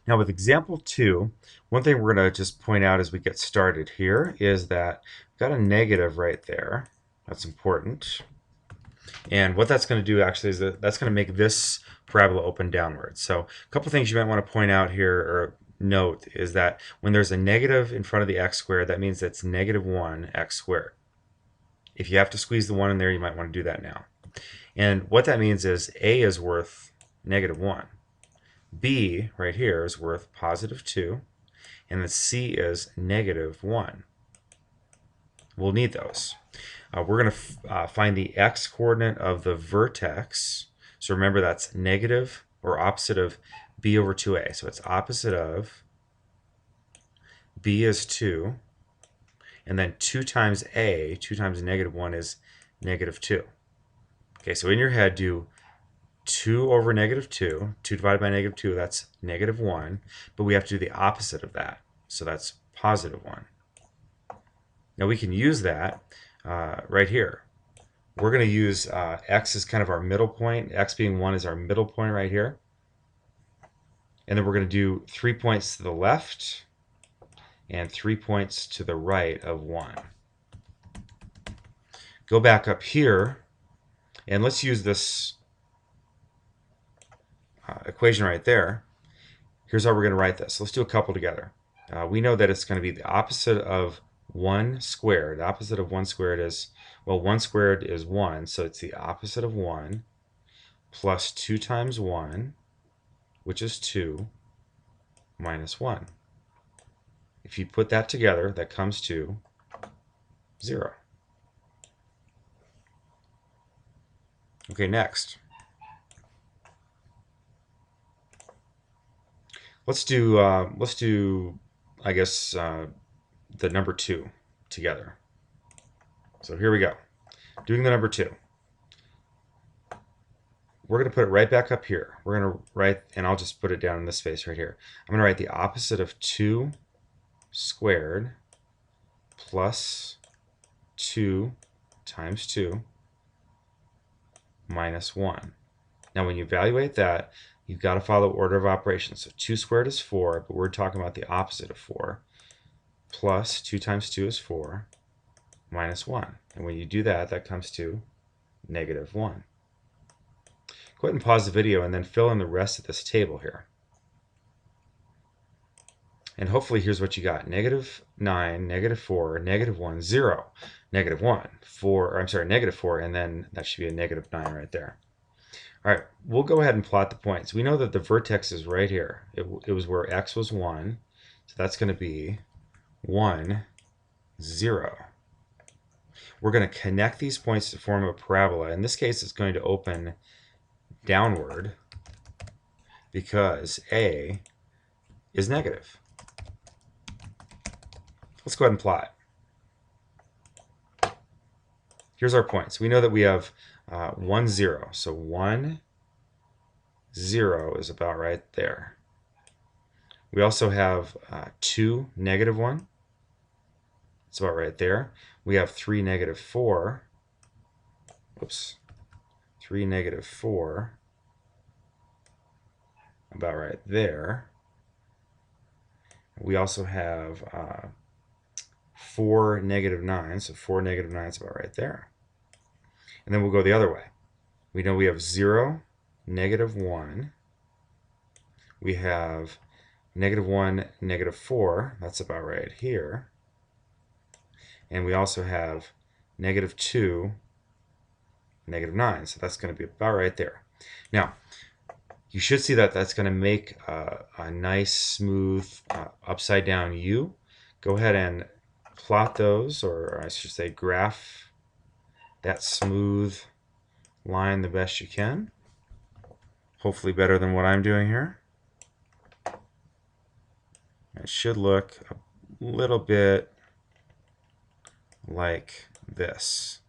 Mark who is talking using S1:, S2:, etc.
S1: Now with example 2, one thing we're going to just point out as we get started here is that we've got a negative right there. That's important. And what that's going to do actually is that's going to make this parabola open downward. So a couple things you might want to point out here or note is that when there's a negative in front of the x squared, that means it's negative 1 x squared. If you have to squeeze the 1 in there, you might want to do that now. And what that means is a is worth negative 1. B right here is worth positive 2. And the C is negative 1. We'll need those. We're going to find the x coordinate of the vertex. So remember that's negative or opposite of b over 2a. So it's opposite of b is 2. And then 2 times a, 2 times negative 1 is negative 2. Okay, so in your head do 2 over negative 2. 2 divided by negative 2, that's negative 1. But we have to do the opposite of that. So that's positive 1. Now we can use that right here. We're going to use x as kind of our middle point. X being 1 is our middle point right here. And then we're going to do 3 points to the left and 3 points to the right of 1. Go back up here, and let's use this equation right there. Here's how we're going to write this. Let's do a couple together. We know that it's going to be the opposite of 1 squared. The opposite of 1 squared is, well, 1 squared is 1, so it's the opposite of 1, plus 2 times 1, which is 2, minus 1. If you put that together, that comes to 0. Okay, next. Let's do, I guess, the number 2 together. So here we go. Doing the number 2. We're going to put it right back up here. We're going to write, and I'll just put it down in this space right here. I'm going to write the opposite of 2 squared plus 2 times 2 minus 1. Now when you evaluate that, you've got to follow order of operations. So 2 squared is 4, but we're talking about the opposite of 4. Plus 2 times 2 is 4, minus 1. And when you do that, that comes to negative 1. Go ahead and pause the video and then fill in the rest of this table here. And hopefully here's what you got. Negative 9, negative 4, negative 1, 0, negative 1, 4, or I'm sorry, negative 4, and then that should be a negative 9 right there. All right, we'll go ahead and plot the points. We know that the vertex is right here. It was where x was 1, so that's going to be 1, 0. We're going to connect these points to form a parabola. In this case, it's going to open downward because a is negative. Let's go ahead and plot. Here's our points. We know that we have 1, 0. So 1, 0 is about right there. We also have 2, negative 1. It's about right there. We have 3, negative 4. Oops. 3, negative 4. About right there. We also have 4, negative 9. So 4, negative 9 is about right there. And then we'll go the other way. We know we have 0, negative 1. We have negative 1, negative 4. That's about right here. And we also have negative 2, negative 9. So that's going to be about right there. Now, you should see that that's going to make a nice, smooth, upside down U. Go ahead and plot those, or I should say graph that smooth line the best you can. Hopefully better than what I'm doing here. It should look a little bit like this.